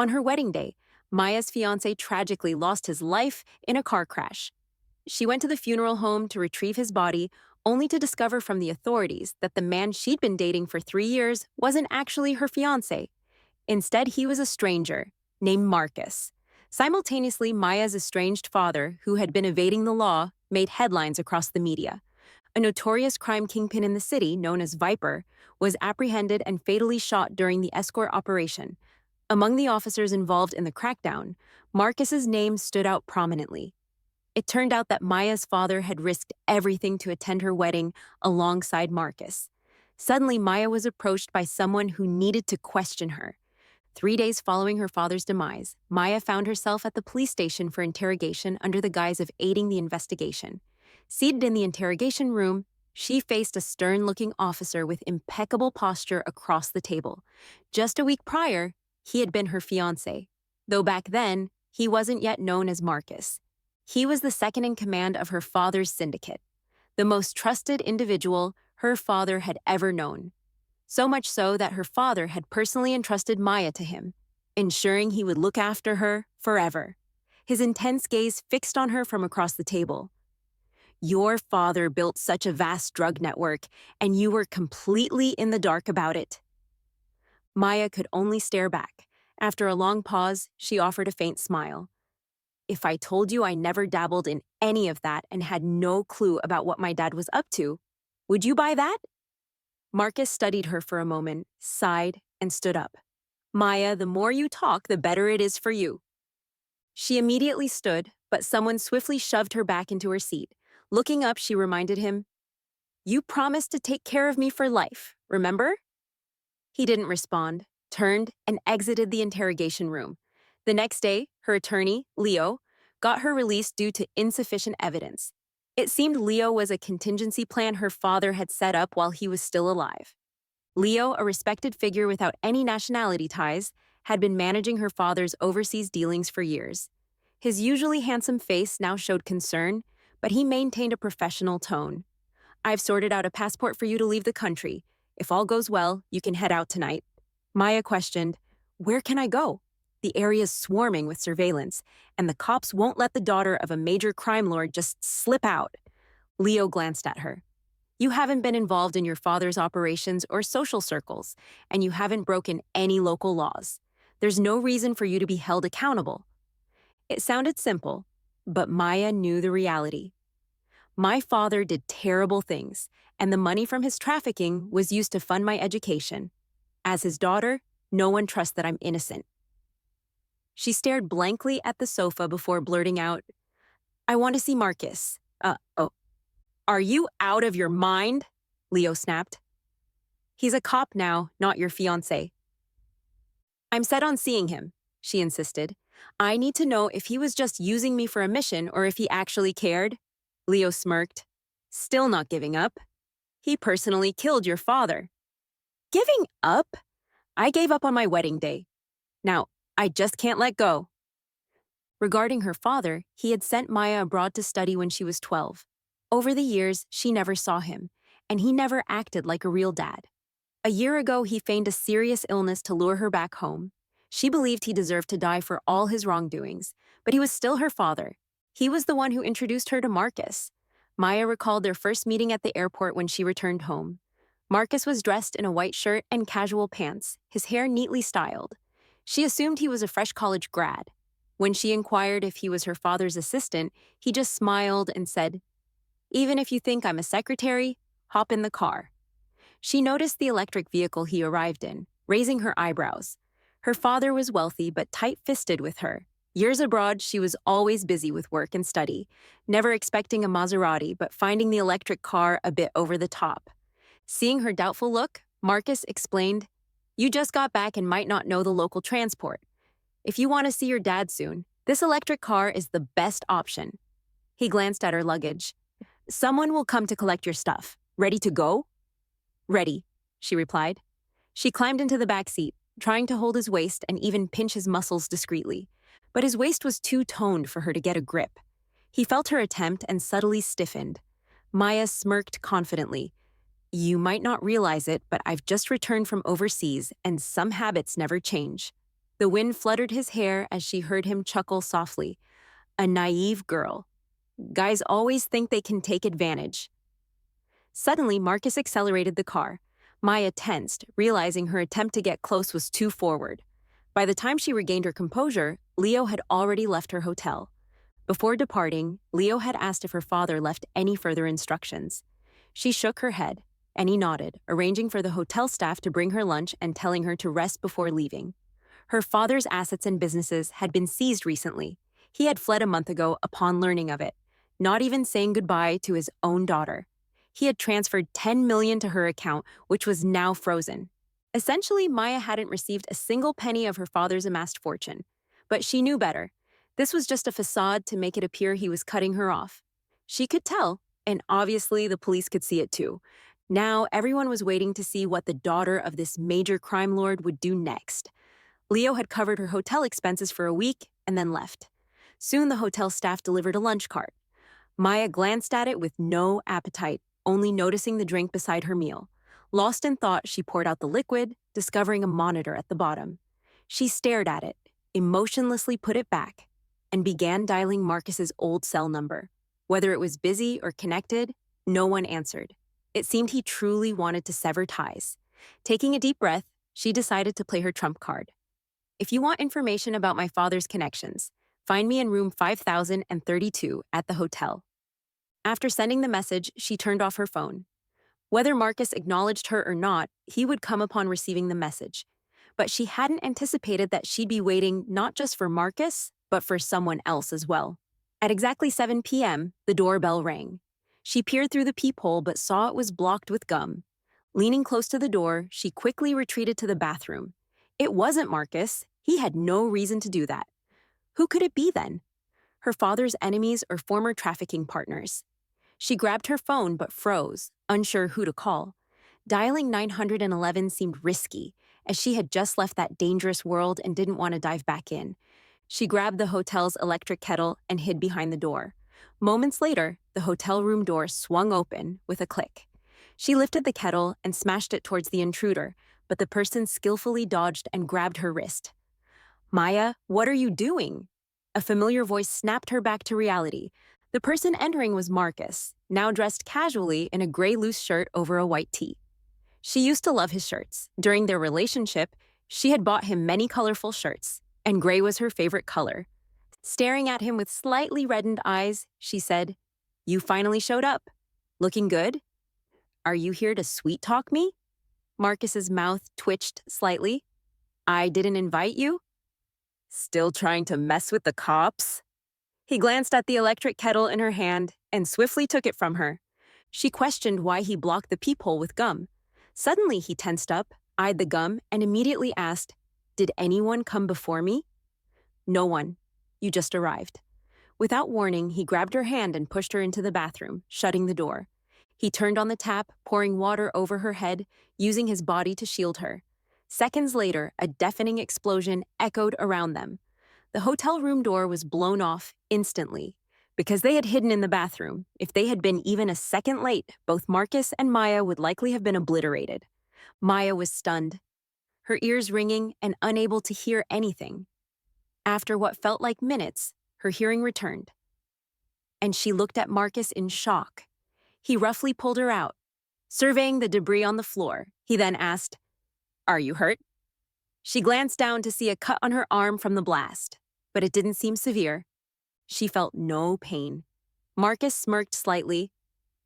On her wedding day, Maya's fiancé tragically lost his life in a car crash. She went to the funeral home to retrieve his body, only to discover from the authorities that the man she'd been dating for 3 years wasn't actually her fiancé. Instead, he was a stranger named Marcus. Simultaneously, Maya's estranged father, who had been evading the law, made headlines across the media. A notorious crime kingpin in the city, known as Viper, was apprehended and fatally shot during the escort operation. Among the officers involved in the crackdown, Marcus's name stood out prominently. It turned out that Maya's father had risked everything to attend her wedding alongside Marcus. Suddenly, Maya was approached by someone who needed to question her. 3 days following her father's demise, Maya found herself at the police station for interrogation under the guise of aiding the investigation. Seated in the interrogation room, she faced a stern-looking officer with impeccable posture across the table. Just a week prior, he had been her fiancé, though back then, he wasn't yet known as Marcus. He was the second in command of her father's syndicate, the most trusted individual her father had ever known. So much so that her father had personally entrusted Maya to him, ensuring he would look after her forever. His intense gaze fixed on her from across the table. Your father built such a vast drug network, and you were completely in the dark about it. Maya could only stare back. After a long pause, she offered a faint smile. If I told you I never dabbled in any of that and had no clue about what my dad was up to, would you buy that? Marcus studied her for a moment, sighed, and stood up. Maya, the more you talk, the better it is for you. She immediately stood, but someone swiftly shoved her back into her seat. Looking up, she reminded him, You promised to take care of me for life, remember? He didn't respond, turned, and exited the interrogation room. The next day, her attorney, Leo, got her released due to insufficient evidence. It seemed Leo was a contingency plan her father had set up while he was still alive. Leo, a respected figure without any nationality ties, had been managing her father's overseas dealings for years. His usually handsome face now showed concern, but he maintained a professional tone. I've sorted out a passport for you to leave the country. If all goes well, you can head out tonight. Maya questioned, Where can I go? The area's swarming with surveillance, and the cops won't let the daughter of a major crime lord just slip out. Leo glanced at her. You haven't been involved in your father's operations or social circles, and you haven't broken any local laws. There's no reason for you to be held accountable. It sounded simple, but Maya knew the reality. My father did terrible things, and the money from his trafficking was used to fund my education. As his daughter, no one trusts that I'm innocent. She stared blankly at the sofa before blurting out, I want to see Marcus. Are you out of your mind? Leo snapped. He's a cop now, not your fiancé. I'm set on seeing him, she insisted. I need to know if he was just using me for a mission or if he actually cared. Leo smirked. Still not giving up. He personally killed your father. Giving up? I gave up on my wedding day. Now, I just can't let go. Regarding her father, he had sent Maya abroad to study when she was 12. Over the years, she never saw him, and he never acted like a real dad. A year ago, he feigned a serious illness to lure her back home. She believed he deserved to die for all his wrongdoings, but he was still her father. He was the one who introduced her to Marcus. Maya recalled their first meeting at the airport when she returned home. Marcus was dressed in a white shirt and casual pants, his hair neatly styled. She assumed he was a fresh college grad. When she inquired if he was her father's assistant, he just smiled and said, Even if you think I'm a secretary, hop in the car. She noticed the electric vehicle he arrived in, raising her eyebrows. Her father was wealthy but tight-fisted with her. Years abroad, she was always busy with work and study, never expecting a Maserati but finding the electric car a bit over the top. Seeing her doubtful look, Marcus explained, You just got back and might not know the local transport. If you want to see your dad soon, this electric car is the best option. He glanced at her luggage. Someone will come to collect your stuff. Ready to go? Ready, she replied. She climbed into the back seat, trying to hold his waist and even pinch his muscles discreetly. But his waist was too toned for her to get a grip. He felt her attempt and subtly stiffened. Maya smirked confidently. You might not realize it, but I've just returned from overseas, and some habits never change. The wind fluttered his hair as she heard him chuckle softly. A naive girl. Guys always think they can take advantage. Suddenly, Marcus accelerated the car. Maya tensed, realizing her attempt to get close was too forward. By the time she regained her composure, Leo had already left her hotel. Before departing, Leo had asked if her father left any further instructions. She shook her head, and he nodded, arranging for the hotel staff to bring her lunch and telling her to rest before leaving. Her father's assets and businesses had been seized recently. He had fled a month ago upon learning of it, not even saying goodbye to his own daughter. He had transferred $10 million to her account, which was now frozen. Essentially, Maya hadn't received a single penny of her father's amassed fortune. But she knew better. This was just a facade to make it appear he was cutting her off. She could tell, and obviously the police could see it too. Now everyone was waiting to see what the daughter of this major crime lord would do next. Leo had covered her hotel expenses for a week and then left. Soon the hotel staff delivered a lunch cart. Maya glanced at it with no appetite, only noticing the drink beside her meal. Lost in thought, she poured out the liquid, discovering a monitor at the bottom. She stared at it, emotionlessly put it back, and began dialing Marcus's old cell number. Whether it was busy or connected, no one answered. It seemed he truly wanted to sever ties. Taking a deep breath, she decided to play her trump card. If you want information about my father's connections, find me in room 5032 at the hotel. After sending the message, she turned off her phone. Whether Marcus acknowledged her or not, he would come upon receiving the message. But she hadn't anticipated that she'd be waiting not just for Marcus, but for someone else as well. At exactly 7 p.m., the doorbell rang. She peered through the peephole but saw it was blocked with gum. Leaning close to the door, she quickly retreated to the bathroom. It wasn't Marcus. He had no reason to do that. Who could it be then? Her father's enemies or former trafficking partners? She grabbed her phone but froze, unsure who to call. Dialing 911 seemed risky, as she had just left that dangerous world and didn't want to dive back in. She grabbed the hotel's electric kettle and hid behind the door. Moments later, the hotel room door swung open with a click. She lifted the kettle and smashed it towards the intruder, but the person skillfully dodged and grabbed her wrist. "Maya, what are you doing?" A familiar voice snapped her back to reality. The person entering was Marcus, now dressed casually in a gray loose shirt over a white tee. She used to love his shirts. During their relationship, she had bought him many colorful shirts, and gray was her favorite color. Staring at him with slightly reddened eyes, she said, "You finally showed up. Looking good? Are you here to sweet-talk me?" Marcus's mouth twitched slightly. "I didn't invite you?" "Still trying to mess with the cops?" He glanced at the electric kettle in her hand and swiftly took it from her. She questioned why he blocked the peephole with gum. Suddenly he tensed up, eyed the gum, and immediately asked, "Did anyone come before me?" "No one. You just arrived." Without warning, he grabbed her hand and pushed her into the bathroom, shutting the door. He turned on the tap, pouring water over her head, using his body to shield her. Seconds later, a deafening explosion echoed around them. The hotel room door was blown off instantly. Because they had hidden in the bathroom, if they had been even a second late, both Marcus and Maya would likely have been obliterated. Maya was stunned, her ears ringing and unable to hear anything. After what felt like minutes, her hearing returned. And she looked at Marcus in shock. He roughly pulled her out. Surveying the debris on the floor, he then asked, "Are you hurt?" She glanced down to see a cut on her arm from the blast, but it didn't seem severe. She felt no pain. Marcus smirked slightly,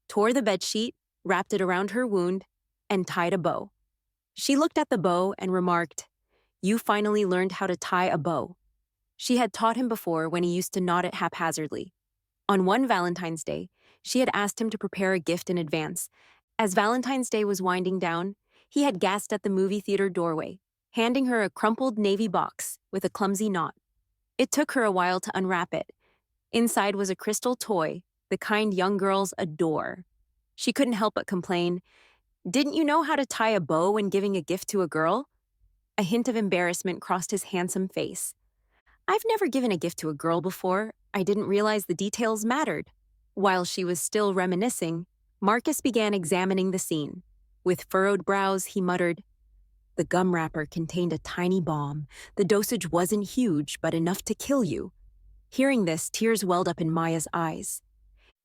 tore the bedsheet, wrapped it around her wound, and tied a bow. She looked at the bow and remarked, "You finally learned how to tie a bow." She had taught him before when he used to knot it haphazardly. On one Valentine's Day, she had asked him to prepare a gift in advance. As Valentine's Day was winding down, he had gasped at the movie theater doorway, handing her a crumpled navy box with a clumsy knot. It took her a while to unwrap it. Inside was a crystal toy, the kind young girls adore. She couldn't help but complain, "Didn't you know how to tie a bow when giving a gift to a girl?" A hint of embarrassment crossed his handsome face. "I've never given a gift to a girl before. I didn't realize the details mattered." While she was still reminiscing, Marcus began examining the scene. With furrowed brows, he muttered, The gum wrapper contained a tiny bomb. The dosage wasn't huge, but enough to kill you. Hearing this, tears welled up in Maya's eyes.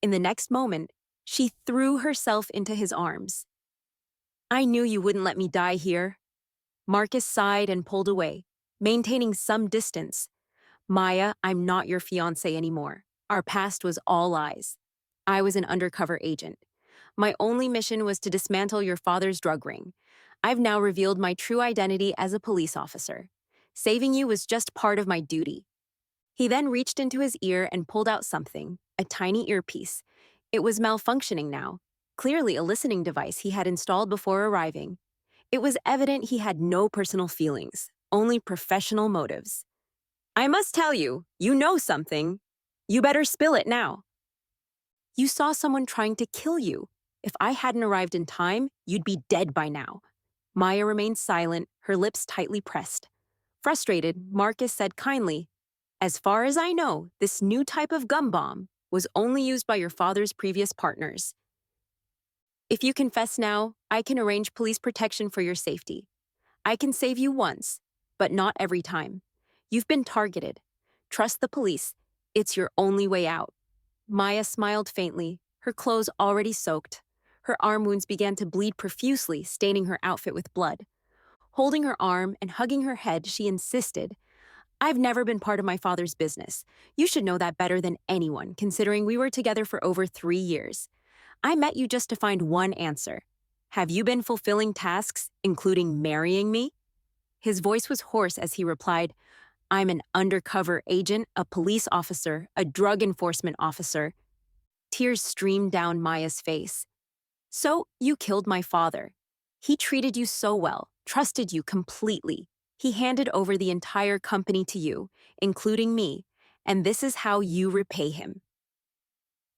In the next moment, she threw herself into his arms. I knew you wouldn't let me die here. Marcus sighed and pulled away, maintaining some distance. Maya, I'm not your fiancé anymore. Our past was all lies. I was an undercover agent. My only mission was to dismantle your father's drug ring. I've now revealed my true identity as a police officer. Saving you was just part of my duty. He then reached into his ear and pulled out something, a tiny earpiece. It was malfunctioning now, clearly a listening device he had installed before arriving. It was evident he had no personal feelings, only professional motives. I must tell you, you know something. You better spill it now. You saw someone trying to kill you. If I hadn't arrived in time, you'd be dead by now. Maya remained silent, her lips tightly pressed. Frustrated, Marcus said kindly, as far as I know, this new type of gum bomb was only used by your father's previous partners. If you confess now, I can arrange police protection for your safety. I can save you once, but not every time. You've been targeted. Trust the police. It's your only way out. Maya smiled faintly, her clothes already soaked. Her arm wounds began to bleed profusely, staining her outfit with blood. Holding her arm and hugging her head, she insisted, I've never been part of my father's business. You should know that better than anyone, considering we were together for over 3 years. I met you just to find one answer. Have you been fulfilling tasks, including marrying me? His voice was hoarse as he replied, I'm an undercover agent, a police officer, a drug enforcement officer. Tears streamed down Maya's face. So, you killed my father. He treated you so well, trusted you completely. He handed over the entire company to you, including me, and this is how you repay him.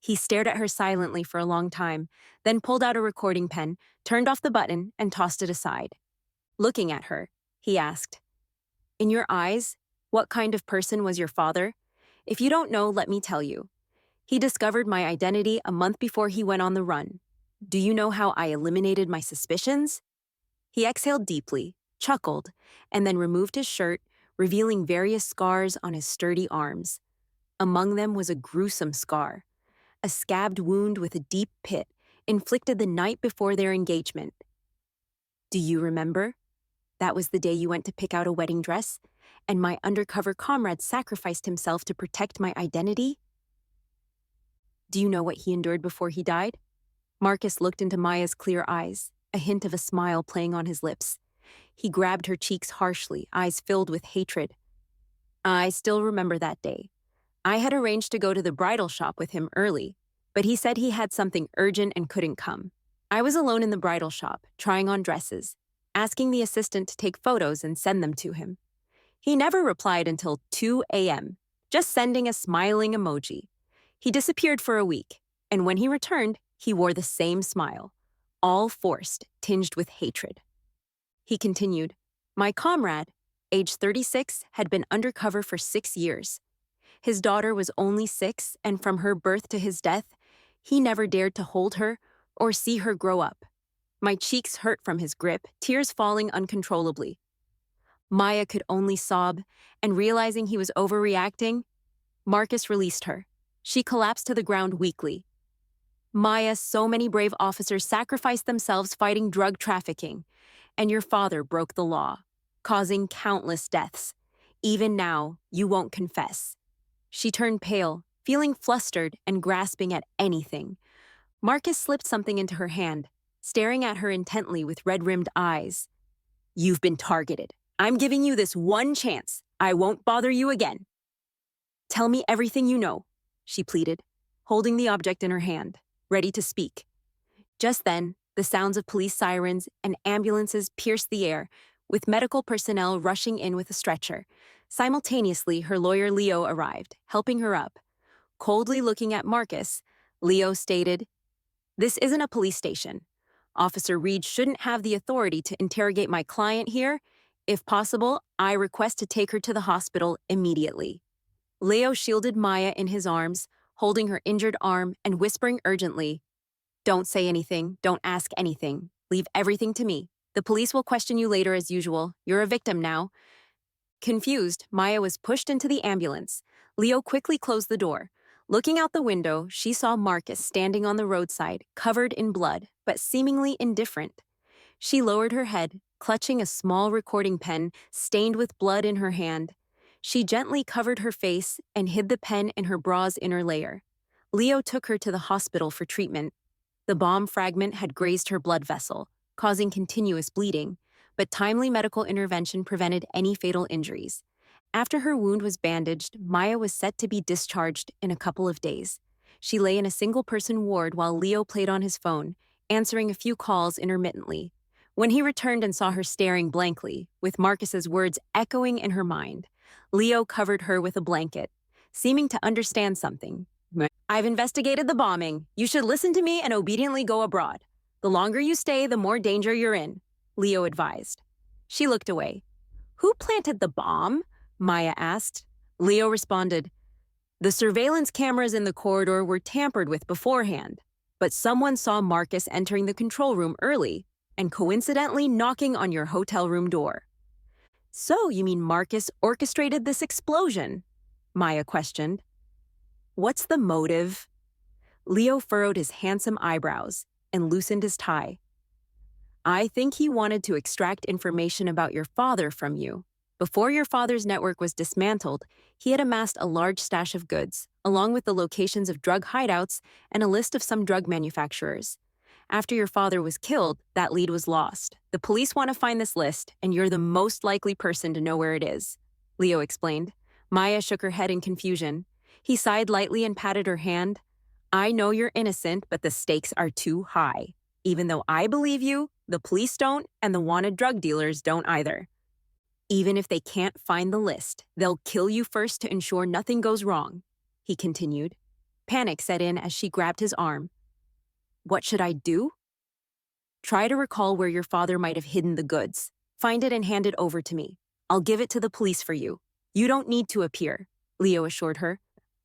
He stared at her silently for a long time, then pulled out a recording pen, turned off the button, and tossed it aside. Looking at her, he asked, In your eyes, what kind of person was your father? If you don't know, let me tell you. He discovered my identity a month before he went on the run. Do you know how I eliminated my suspicions? He exhaled deeply, chuckled, and then removed his shirt, revealing various scars on his sturdy arms. Among them was a gruesome scar, a scabbed wound with a deep pit, inflicted the night before their engagement. Do you remember? That was the day you went to pick out a wedding dress, and my undercover comrade sacrificed himself to protect my identity? Do you know what he endured before he died? Marcus looked into Maya's clear eyes, a hint of a smile playing on his lips. He grabbed her cheeks harshly, eyes filled with hatred. I still remember that day. I had arranged to go to the bridal shop with him early, but he said he had something urgent and couldn't come. I was alone in the bridal shop, trying on dresses, asking the assistant to take photos and send them to him. He never replied until 2 a.m., just sending a smiling emoji. He disappeared for a week, and when he returned, he wore the same smile, all forced, tinged with hatred. He continued, My comrade, age 36, had been undercover for 6 years. His daughter was only 6, and from her birth to his death, he never dared to hold her or see her grow up. My cheeks hurt from his grip, tears falling uncontrollably. Maya could only sob, and realizing he was overreacting, Marcus released her. She collapsed to the ground weakly. Maya, so many brave officers sacrificed themselves fighting drug trafficking, and your father broke the law, causing countless deaths. Even now, you won't confess. She turned pale, feeling flustered and grasping at anything. Marcus slipped something into her hand, staring at her intently with red-rimmed eyes. You've been targeted. I'm giving you this one chance. I won't bother you again. Tell me everything you know, she pleaded, holding the object in her hand, ready to speak. Just then, the sounds of police sirens and ambulances pierced the air, with medical personnel rushing in with a stretcher. Simultaneously, her lawyer Leo arrived, helping her up. Coldly looking at Marcus, Leo stated, This isn't a police station. Officer Reed shouldn't have the authority to interrogate my client here. If possible, I request to take her to the hospital immediately. Leo shielded Maya in his arms, holding her injured arm and whispering urgently, Don't say anything, don't ask anything, leave everything to me. The police will question you later as usual. You're a victim now. Confused, Maya was pushed into the ambulance. Leo quickly closed the door. Looking out the window, she saw Marcus standing on the roadside, covered in blood, but seemingly indifferent. She lowered her head, clutching a small recording pen stained with blood in her hand. She gently covered her face and hid the pen in her bra's inner layer. Leo took her to the hospital for treatment. The bomb fragment had grazed her blood vessel, causing continuous bleeding, but timely medical intervention prevented any fatal injuries. After her wound was bandaged, Maya was set to be discharged in a couple of days. She lay in a single-person ward while Leo played on his phone, answering a few calls intermittently. When he returned and saw her staring blankly, with Marcus's words echoing in her mind, Leo covered her with a blanket, seeming to understand something. I've investigated the bombing. You should listen to me and obediently go abroad. The longer you stay, the more danger you're in, Leo advised. She looked away. Who planted the bomb? Maya asked. Leo responded, the surveillance cameras in the corridor were tampered with beforehand, but someone saw Marcus entering the control room early and coincidentally knocking on your hotel room door. So you mean Marcus orchestrated this explosion? Maya questioned. What's the motive? Leo furrowed his handsome eyebrows and loosened his tie. I think he wanted to extract information about your father from you. Before your father's network was dismantled, he had amassed a large stash of goods, along with the locations of drug hideouts and a list of some drug manufacturers. After your father was killed, that lead was lost. The police want to find this list, and you're the most likely person to know where it is, Leo explained. Maya shook her head in confusion. He sighed lightly and patted her hand. I know you're innocent, but the stakes are too high. Even though I believe you, the police don't, and the wanted drug dealers don't either. Even if they can't find the list, they'll kill you first to ensure nothing goes wrong, he continued. Panic set in as she grabbed his arm. What should I do? Try to recall where your father might have hidden the goods. Find it and hand it over to me. I'll give it to the police for you. You don't need to appear, Leo assured her.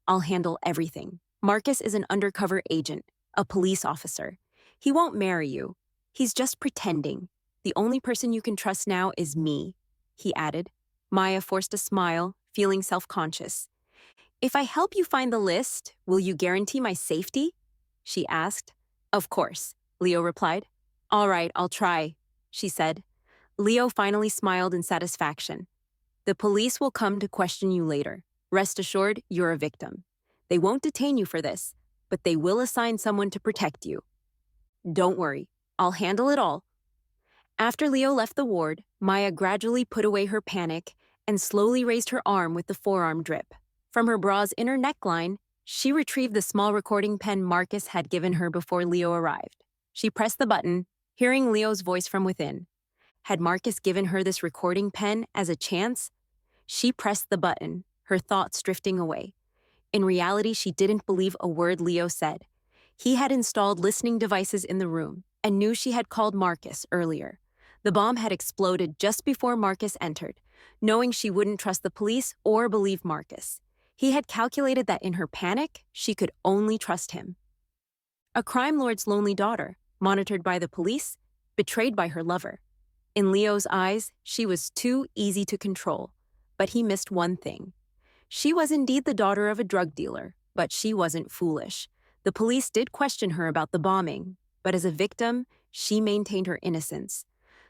I'll handle everything. Marcus is an undercover agent, a police officer. He won't marry you. He's just pretending. The only person you can trust now is me, he added. Maya forced a smile, feeling self-conscious. If I help you find the list, will you guarantee my safety? She asked. Of course, Leo replied. All right, I'll try, she said. Leo finally smiled in satisfaction. The police will come to question you later. Rest assured, you're a victim. They won't detain you for this, but they will assign someone to protect you. Don't worry, I'll handle it all. After Leo left the ward, Maya gradually put away her panic and slowly raised her arm with the forearm drip. From her bra's inner neckline, she retrieved the small recording pen Marcus had given her before Leo arrived. She pressed the button, hearing Leo's voice from within. Had Marcus given her this recording pen as a chance? She pressed the button, her thoughts drifting away. In reality, she didn't believe a word Leo said. He had installed listening devices in the room and knew she had called Marcus earlier. The bomb had exploded just before Marcus entered, knowing she wouldn't trust the police or believe Marcus. He had calculated that in her panic, she could only trust him. A crime lord's lonely daughter, monitored by the police, betrayed by her lover. In Leo's eyes, she was too easy to control, but he missed one thing. She was indeed the daughter of a drug dealer, but she wasn't foolish. The police did question her about the bombing, but as a victim, she maintained her innocence.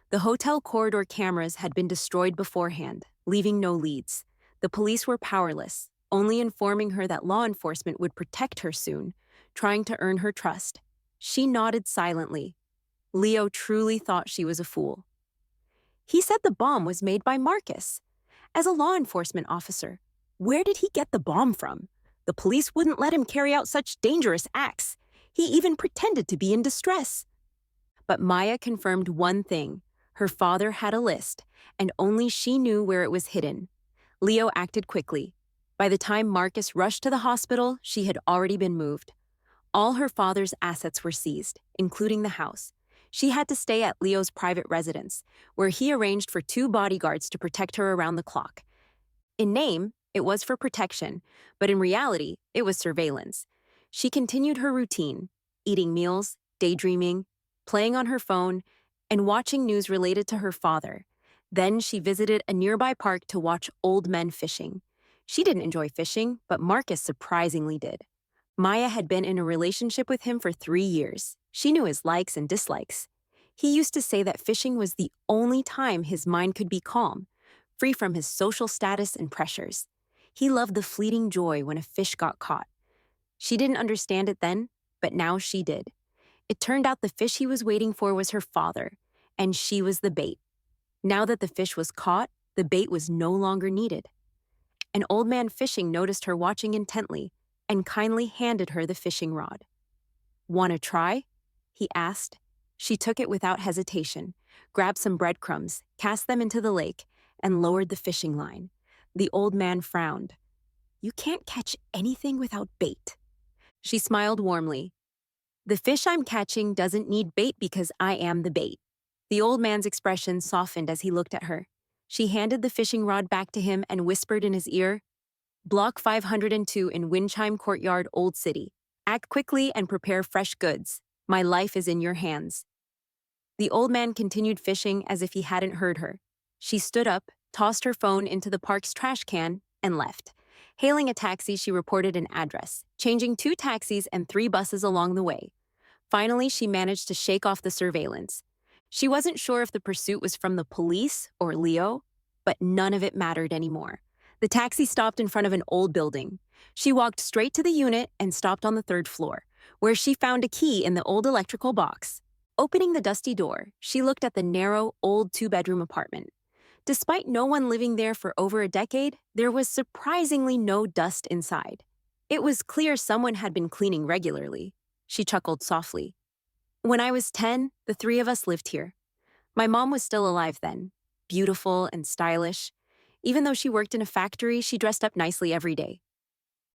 The hotel corridor cameras had been destroyed beforehand, leaving no leads. The police were powerless, only informing her that law enforcement would protect her soon, trying to earn her trust. She nodded silently. Leo truly thought she was a fool. He said the bomb was made by Marcus. As a law enforcement officer, where did he get the bomb from? The police wouldn't let him carry out such dangerous acts. He even pretended to be in distress. But Maya confirmed one thing. Her father had a list, and only she knew where it was hidden. Leo acted quickly. By the time Marcus rushed to the hospital, she had already been moved. All her father's assets were seized, including the house. She had to stay at Leo's private residence, where he arranged for 2 bodyguards to protect her around the clock. In name, it was for protection, but in reality, it was surveillance. She continued her routine, eating meals, daydreaming, playing on her phone, and watching news related to her father. Then she visited a nearby park to watch old men fishing. She didn't enjoy fishing, but Marcus surprisingly did. Maya had been in a relationship with him for 3 years. She knew his likes and dislikes. He used to say that fishing was the only time his mind could be calm, free from his social status and pressures. He loved the fleeting joy when a fish got caught. She didn't understand it then, but now she did. It turned out the fish he was waiting for was her father, and she was the bait. Now that the fish was caught, the bait was no longer needed. An old man fishing noticed her watching intently and kindly handed her the fishing rod. "Want to try?" he asked. She took it without hesitation, grabbed some breadcrumbs, cast them into the lake, and lowered the fishing line. The old man frowned. "You can't catch anything without bait." She smiled warmly. "The fish I'm catching doesn't need bait because I am the bait." The old man's expression softened as he looked at her. She handed the fishing rod back to him and whispered in his ear, "Block 502 in Windchime Courtyard, Old City. Act quickly and prepare fresh goods. My life is in your hands." The old man continued fishing as if he hadn't heard her. She stood up, tossed her phone into the park's trash can, and left. Hailing a taxi, she reported an address, changing 2 taxis and 3 buses along the way. Finally, she managed to shake off the surveillance. She wasn't sure if the pursuit was from the police or Leo, but none of it mattered anymore. The taxi stopped in front of an old building. She walked straight to the unit and stopped on the 3rd floor, where she found a key in the old electrical box. Opening the dusty door, she looked at the narrow, old 2-bedroom apartment. Despite no one living there for over a decade, there was surprisingly no dust inside. It was clear someone had been cleaning regularly. She chuckled softly. "When I was 10, the 3 of us lived here. My mom was still alive then, beautiful and stylish. Even though she worked in a factory, she dressed up nicely every day.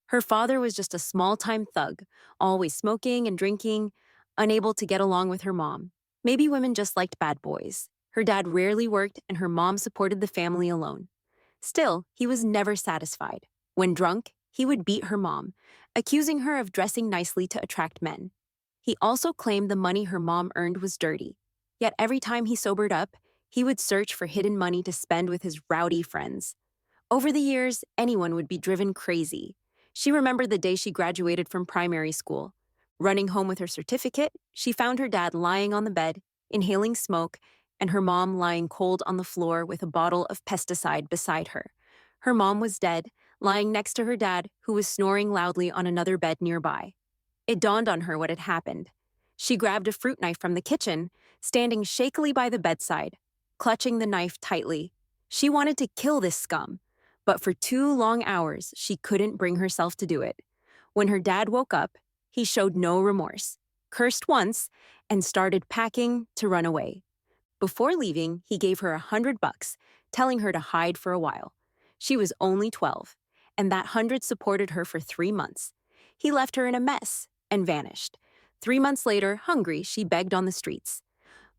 Her father was just a small-time thug, always smoking and drinking, unable to get along with her mom. Maybe women just liked bad boys. Her dad rarely worked, and her mom supported the family alone. Still, he was never satisfied. When drunk, he would beat her mom, accusing her of dressing nicely to attract men. He also claimed the money her mom earned was dirty. Yet every time he sobered up, he would search for hidden money to spend with his rowdy friends. Over the years, anyone would be driven crazy. She remembered the day she graduated from primary school. Running home with her certificate, she found her dad lying on the bed, inhaling smoke, and her mom lying cold on the floor with a bottle of pesticide beside her. Her mom was dead, lying next to her dad, who was snoring loudly on another bed nearby. It dawned on her what had happened. She grabbed a fruit knife from the kitchen, standing shakily by the bedside, clutching the knife tightly. She wanted to kill this scum, but for 2 long hours, she couldn't bring herself to do it. When her dad woke up, he showed no remorse, cursed once, and started packing to run away. Before leaving, he gave her $100, telling her to hide for a while. She was only 12, and that 100 supported her for 3 months. He left her in a mess and vanished. 3 months later, hungry, she begged on the streets.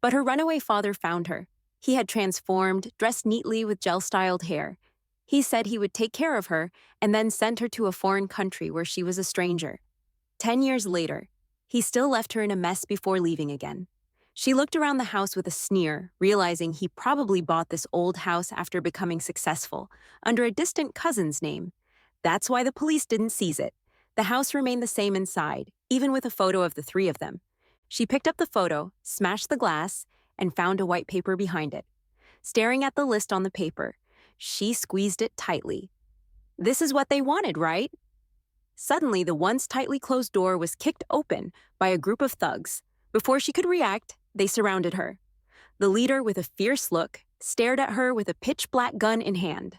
But her runaway father found her. He had transformed, dressed neatly with gel-styled hair. He said he would take care of her and then send her to a foreign country where she was a stranger. 10 years later, he still left her in a mess before leaving again. She looked around the house with a sneer, realizing he probably bought this old house after becoming successful, under a distant cousin's name. That's why the police didn't seize it. The house remained the same inside, even with a photo of the 3 of them. She picked up the photo, smashed the glass, and found a white paper behind it. Staring at the list on the paper, she squeezed it tightly. This is what they wanted, right? Suddenly, the once tightly closed door was kicked open by a group of thugs. Before she could react, they surrounded her. The leader, with a fierce look, stared at her with a pitch-black gun in hand.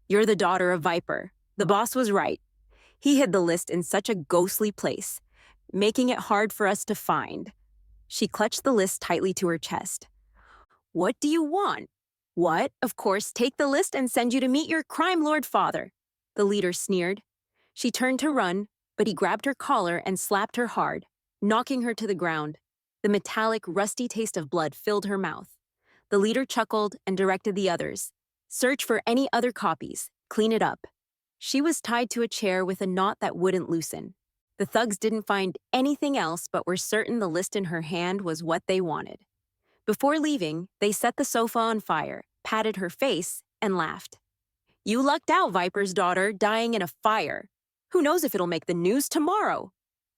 "You're the daughter of Viper. The boss was right. He hid the list in such a ghostly place, making it hard for us to find." She clutched the list tightly to her chest. "What do you want?" "What? Of course, take the list and send you to meet your crime lord father," the leader sneered. She turned to run, but he grabbed her collar and slapped her hard, knocking her to the ground. The metallic, rusty taste of blood filled her mouth. The leader chuckled and directed the others. "Search for any other copies. Clean it up." She was tied to a chair with a knot that wouldn't loosen. The thugs didn't find anything else but were certain the list in her hand was what they wanted. Before leaving, they set the sofa on fire, patted her face, and laughed. You lucked out, Viper's daughter, dying in a fire. Who knows if it'll make the news tomorrow?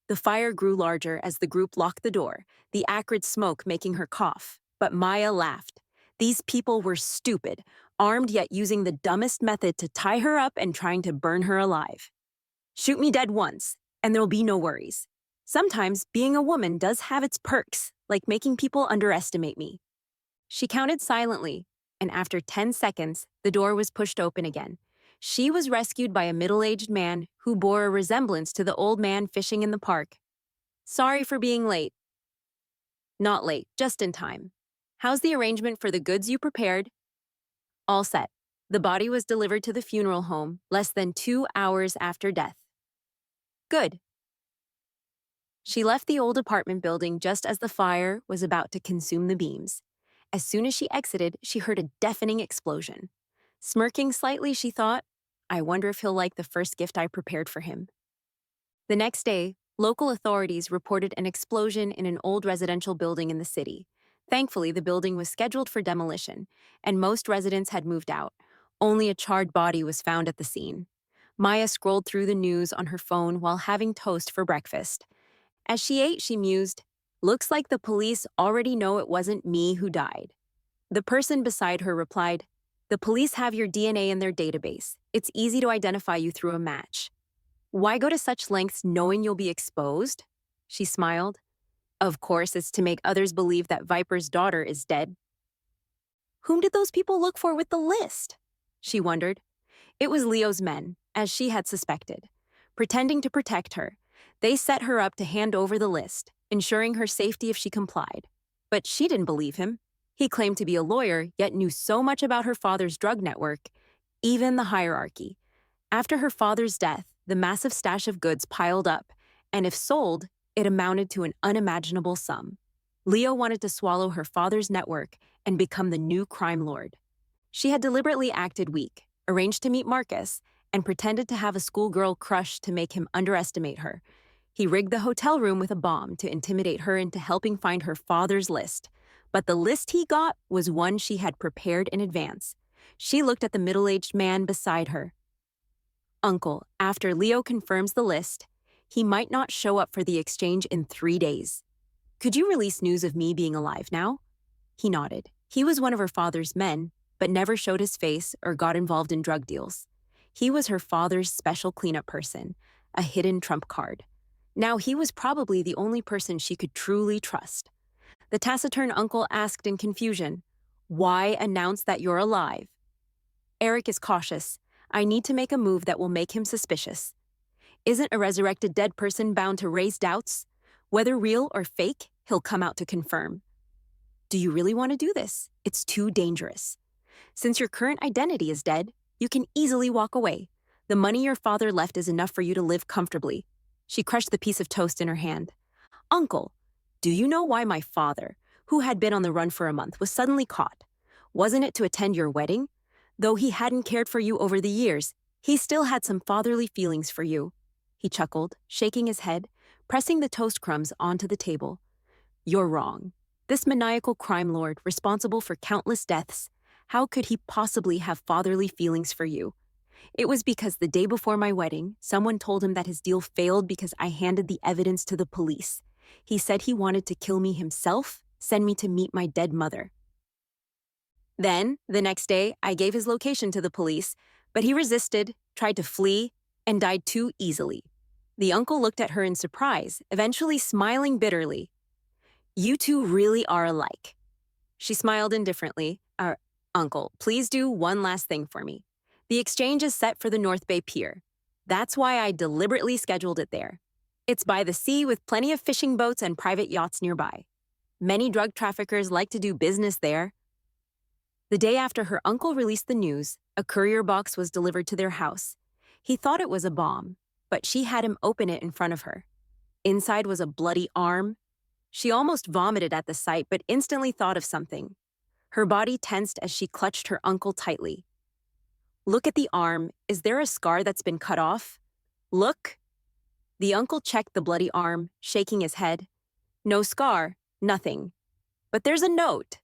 The fire grew larger as the group locked the door, the acrid smoke making her cough. But Maya laughed. These people were stupid, armed yet using the dumbest method to tie her up and trying to burn her alive. Shoot me dead once, and there'll be no worries. Sometimes being a woman does have its perks, like making people underestimate me. She counted silently, and after 10 seconds, the door was pushed open again. She was rescued by a middle-aged man who bore a resemblance to the old man fishing in the park. Sorry for being late. Not late, just in time. How's the arrangement for the goods you prepared? All set. The body was delivered to the funeral home less than 2 hours after death. Good. She left the old apartment building just as the fire was about to consume the beams. As soon as she exited, she heard a deafening explosion. Smirking slightly, she thought, I wonder if he'll like the first gift I prepared for him. The next day, local authorities reported an explosion in an old residential building in the city. Thankfully, the building was scheduled for demolition, and most residents had moved out. Only a charred body was found at the scene. Maya scrolled through the news on her phone while having toast for breakfast. As she ate, she mused, looks like the police already know it wasn't me who died. The person beside her replied, the police have your DNA in their database. It's easy to identify you through a match. Why go to such lengths knowing you'll be exposed? She smiled. Of course, it's to make others believe that Viper's daughter is dead. Whom did those people look for with the list? She wondered. It was Leo's men, as she had suspected. Pretending to protect her, they set her up to hand over the list, ensuring her safety if she complied. But she didn't believe him. He claimed to be a lawyer, yet knew so much about her father's drug network, even the hierarchy. After her father's death, the massive stash of goods piled up, and if sold, it amounted to an unimaginable sum. Leo wanted to swallow her father's network and become the new crime lord. She had deliberately acted weak, arranged to meet Marcus, and pretended to have a schoolgirl crush to make him underestimate her. He rigged the hotel room with a bomb to intimidate her into helping find her father's list. But the list he got was one she had prepared in advance. She looked at the middle-aged man beside her. Uncle, after Leo confirms the list, he might not show up for the exchange in 3 days. Could you release news of me being alive now? He nodded. He was one of her father's men, but never showed his face or got involved in drug deals. He was her father's special cleanup person, a hidden trump card. Now he was probably the only person she could truly trust. The taciturn uncle asked in confusion, why announce that you're alive? Eric is cautious. I need to make a move that will make him suspicious. Isn't a resurrected dead person bound to raise doubts? Whether real or fake, he'll come out to confirm. Do you really want to do this? It's too dangerous. Since your current identity is dead, you can easily walk away. The money your father left is enough for you to live comfortably. She crushed the piece of toast in her hand. Uncle, do you know why my father, who had been on the run for a month, was suddenly caught? Wasn't it to attend your wedding? Though he hadn't cared for you over the years, he still had some fatherly feelings for you. He chuckled, shaking his head, pressing the toast crumbs onto the table. You're wrong. This maniacal crime lord, responsible for countless deaths, how could he possibly have fatherly feelings for you? It was because the day before my wedding, someone told him that his deal failed because I handed the evidence to the police. He said he wanted to kill me himself, send me to meet my dead mother. Then, the next day, I gave his location to the police, but he resisted, tried to flee, and died too easily. The uncle looked at her in surprise, eventually smiling bitterly. You two really are alike. She smiled indifferently. Uncle, please do one last thing for me. The exchange is set for the North Bay Pier. That's why I deliberately scheduled it there. It's by the sea with plenty of fishing boats and private yachts nearby. Many drug traffickers like to do business there. The day after her uncle released the news, a courier box was delivered to their house. He thought it was a bomb, but she had him open it in front of her. Inside was a bloody arm. She almost vomited at the sight, but instantly thought of something. Her body tensed as she clutched her uncle tightly. Look at the arm. Is there a scar that's been cut off? Look. The uncle checked the bloody arm, shaking his head. No scar, nothing. But there's a note.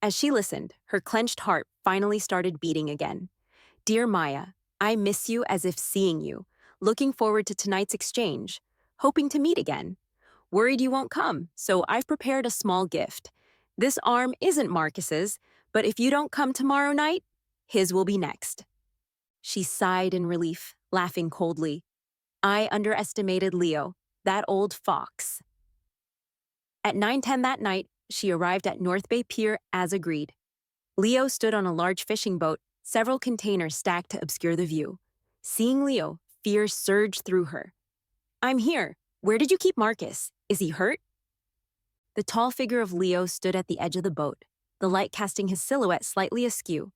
As she listened, her clenched heart finally started beating again. Dear Maya, I miss you as if seeing you. Looking forward to tonight's exchange. Hoping to meet again. Worried you won't come, so I've prepared a small gift. This arm isn't Marcus's, but if you don't come tomorrow night, his will be next. She sighed in relief, laughing coldly. I underestimated Leo, that old fox. At 9:10 that night, she arrived at North Bay Pier as agreed. Leo stood on a large fishing boat, several containers stacked to obscure the view. Seeing Leo, fear surged through her. I'm here. Where did you keep Marcus? Is he hurt? The tall figure of Leo stood at the edge of the boat, the light casting his silhouette slightly askew.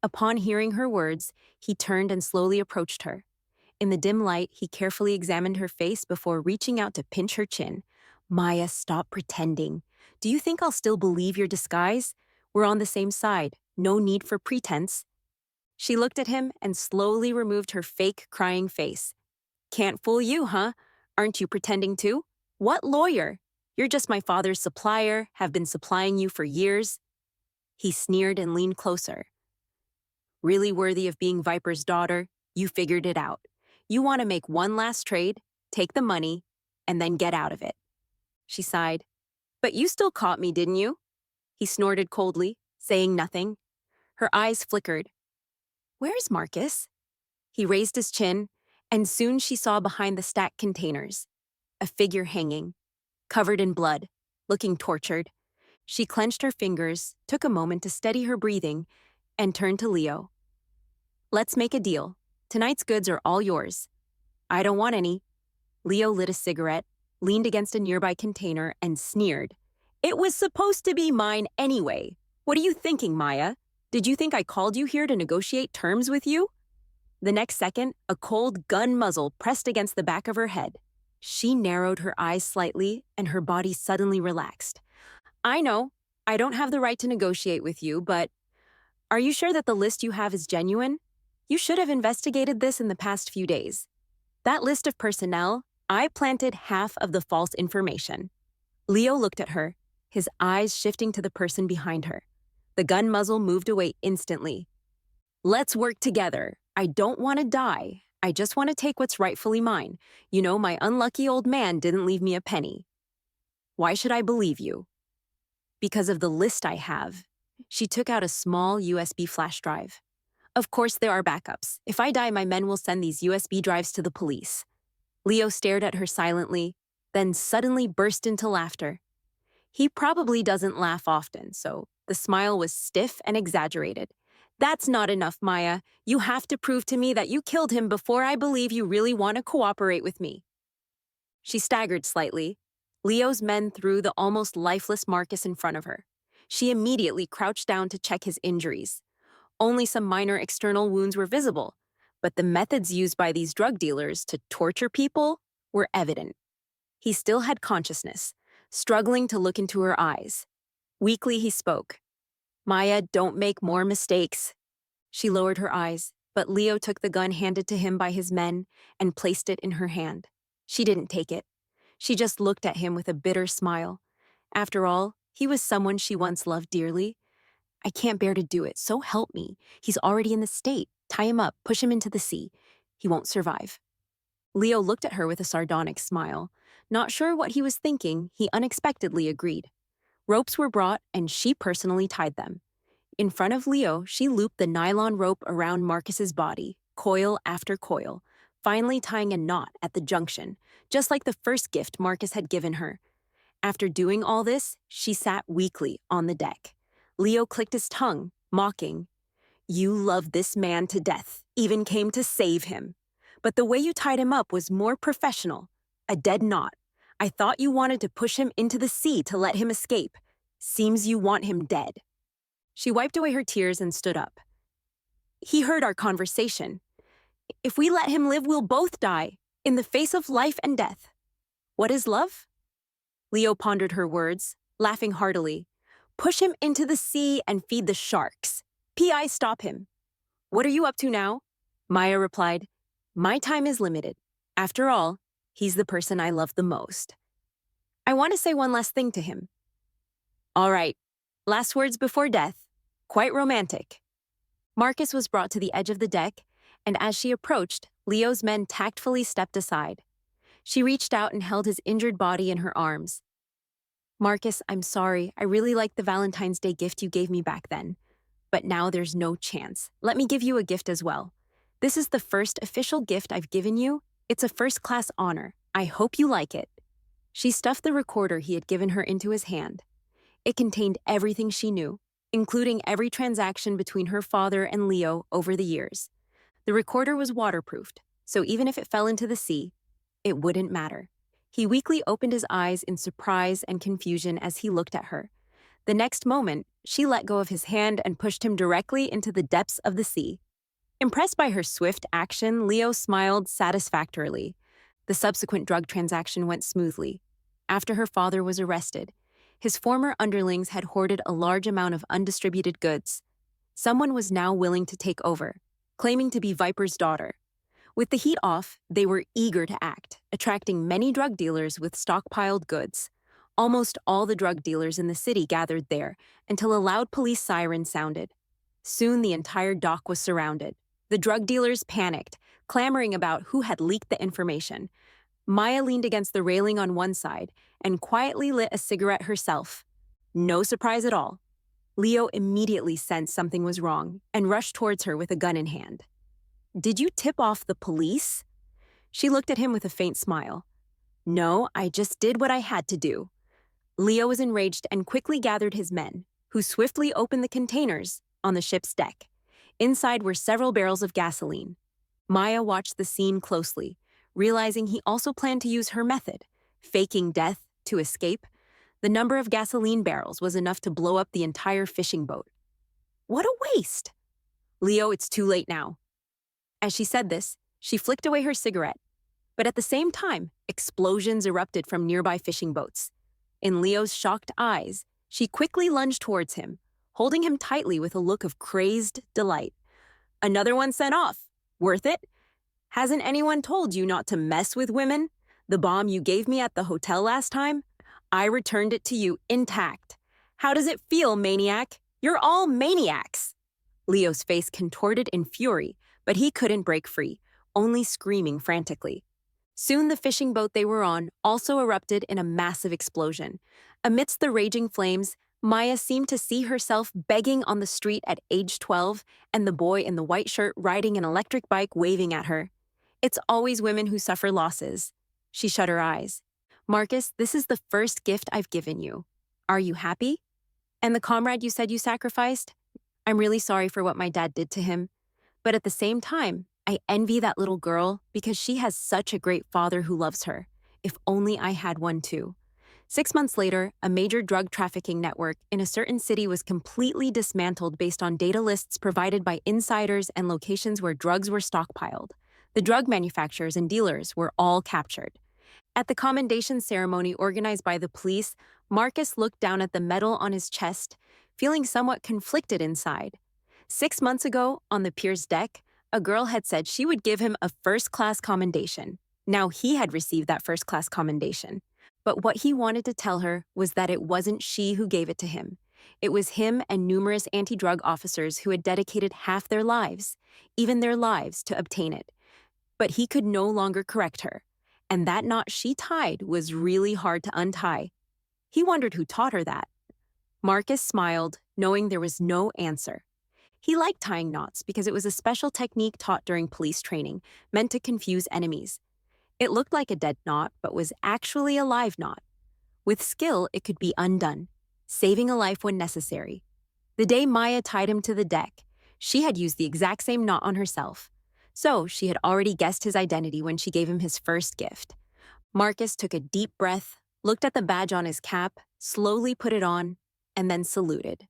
Upon hearing her words, he turned and slowly approached her. In the dim light, he carefully examined her face before reaching out to pinch her chin. Maya, stop pretending. Do you think I'll still believe your disguise? We're on the same side. No need for pretense. She looked at him and slowly removed her fake, crying face. Can't fool you, huh? Aren't you pretending too? What lawyer? You're just my father's supplier, have been supplying you for years. He sneered and leaned closer. Really worthy of being Viper's daughter, you figured it out. You want to make one last trade, take the money, and then get out of it. She sighed. But you still caught me, didn't you? He snorted coldly, saying nothing. Her eyes flickered. Where's Marcus? He raised his chin, and soon she saw behind the stacked containers a figure hanging, covered in blood, looking tortured. She clenched her fingers, took a moment to steady her breathing, and turned to Leo. Let's make a deal. Tonight's goods are all yours. I don't want any. Leo lit a cigarette, leaned against a nearby container, and sneered. It was supposed to be mine anyway. What are you thinking, Maya? Did you think I called you here to negotiate terms with you? The next second, a cold gun muzzle pressed against the back of her head. She narrowed her eyes slightly, and her body suddenly relaxed. I know, I don't have the right to negotiate with you, but are you sure that the list you have is genuine? You should have investigated this in the past few days. That list of personnel, I planted half of the false information. Leo looked at her, his eyes shifting to the person behind her. The gun muzzle moved away instantly. Let's work together. I don't want to die. I just want to take what's rightfully mine. You know, my unlucky old man didn't leave me a penny. Why should I believe you? Because of the list I have. She took out a small USB flash drive. Of course, there are backups. If I die, my men will send these USB drives to the police. Leo stared at her silently, then suddenly burst into laughter. He probably doesn't laugh often, so the smile was stiff and exaggerated. That's not enough, Maya. You have to prove to me that you killed him before I believe you really want to cooperate with me. She staggered slightly. Leo's men threw the almost lifeless Marcus in front of her. She immediately crouched down to check his injuries. Only some minor external wounds were visible, but the methods used by these drug dealers to torture people were evident. He still had consciousness, struggling to look into her eyes. Weakly, he spoke. Maya, don't make more mistakes. She lowered her eyes, but Leo took the gun handed to him by his men and placed it in her hand. She didn't take it. She just looked at him with a bitter smile. After all, he was someone she once loved dearly. I can't bear to do it, so help me. He's already in the state. Tie him up, push him into the sea. He won't survive. Leo looked at her with a sardonic smile. Not sure what he was thinking, he unexpectedly agreed. Ropes were brought, and she personally tied them. In front of Leo, she looped the nylon rope around Marcus's body, coil after coil, finally tying a knot at the junction, just like the first gift Marcus had given her. After doing all this, she sat weakly on the deck. Leo clicked his tongue, mocking. You love this man to death, even came to save him. But the way you tied him up was more professional. A dead knot. I thought you wanted to push him into the sea to let him escape. Seems you want him dead. She wiped away her tears and stood up. He heard our conversation. If we let him live, we'll both die, in the face of life and death. What is love? Leo pondered her words, laughing heartily. Push him into the sea and feed the sharks. P.I. stop him. What are you up to now? Maya replied, My time is limited. After all, he's the person I love the most. I want to say one last thing to him. All right, Last words before death. Quite romantic. Marcus was brought to the edge of the deck, and as she approached, Leo's men tactfully stepped aside. She reached out and held his injured body in her arms. Marcus, I'm sorry. I really liked the Valentine's Day gift you gave me back then. But now there's no chance. Let me give you a gift as well. This is the first official gift I've given you. It's a first-class honor. I hope you like it. She stuffed the recorder he had given her into his hand. It contained everything she knew, including every transaction between her father and Leo over the years. The recorder was waterproofed, so even if it fell into the sea, it wouldn't matter. He weakly opened his eyes in surprise and confusion as he looked at her. The next moment, she let go of his hand and pushed him directly into the depths of the sea. Impressed by her swift action, Leo smiled satisfactorily. The subsequent drug transaction went smoothly. After her father was arrested, his former underlings had hoarded a large amount of undistributed goods. Someone was now willing to take over, claiming to be Viper's daughter. With the heat off, they were eager to act, attracting many drug dealers with stockpiled goods. Almost all the drug dealers in the city gathered there until a loud police siren sounded. Soon the entire dock was surrounded. The drug dealers panicked, clamoring about who had leaked the information. Maya leaned against the railing on one side and quietly lit a cigarette herself. No surprise at all. Leo immediately sensed something was wrong and rushed towards her with a gun in hand. Did you tip off the police? She looked at him with a faint smile. No, I just did what I had to do. Leo was enraged and quickly gathered his men, who swiftly opened the containers on the ship's deck. Inside were several barrels of gasoline. Maya watched the scene closely, realizing he also planned to use her method, faking death to escape. The number of gasoline barrels was enough to blow up the entire fishing boat. What a waste! Leo, it's too late now. As she said this, she flicked away her cigarette. But at the same time, explosions erupted from nearby fishing boats. In Leo's shocked eyes, she quickly lunged towards him, holding him tightly with a look of crazed delight. Another one sent off. Worth it? Hasn't anyone told you not to mess with women? The bomb you gave me at the hotel last time? I returned it to you intact. How does it feel, maniac? You're all maniacs. Leo's face contorted in fury, but he couldn't break free, only screaming frantically. Soon the fishing boat they were on also erupted in a massive explosion. Amidst the raging flames, Maya seemed to see herself begging on the street at age 12 and the boy in the white shirt riding an electric bike waving at her. It's always women who suffer losses. She shut her eyes. Marcus, this is the first gift I've given you. Are you happy? And the comrade you said you sacrificed? I'm really sorry for what my dad did to him. But at the same time, I envy that little girl because she has such a great father who loves her. If only I had one too. 6 months later, a major drug trafficking network in a certain city was completely dismantled based on data lists provided by insiders and locations where drugs were stockpiled. The drug manufacturers and dealers were all captured. At the commendation ceremony organized by the police, Marcus looked down at the medal on his chest, feeling somewhat conflicted inside. 6 months ago, on the pier's deck, a girl had said she would give him a first-class commendation. Now he had received that first-class commendation. But what he wanted to tell her was that it wasn't she who gave it to him. It was him and numerous anti-drug officers who had dedicated half their lives, even their lives, to obtain it. But he could no longer correct her, and that knot she tied was really hard to untie. He wondered who taught her that. Marcus smiled, knowing there was no answer. He liked tying knots because it was a special technique taught during police training, meant to confuse enemies. It looked like a dead knot, but was actually a live knot. With skill, it could be undone, saving a life when necessary. The day Maya tied him to the deck, she had used the exact same knot on herself. So she had already guessed his identity when she gave him his first gift. Marcus took a deep breath, looked at the badge on his cap, slowly put it on, and then saluted.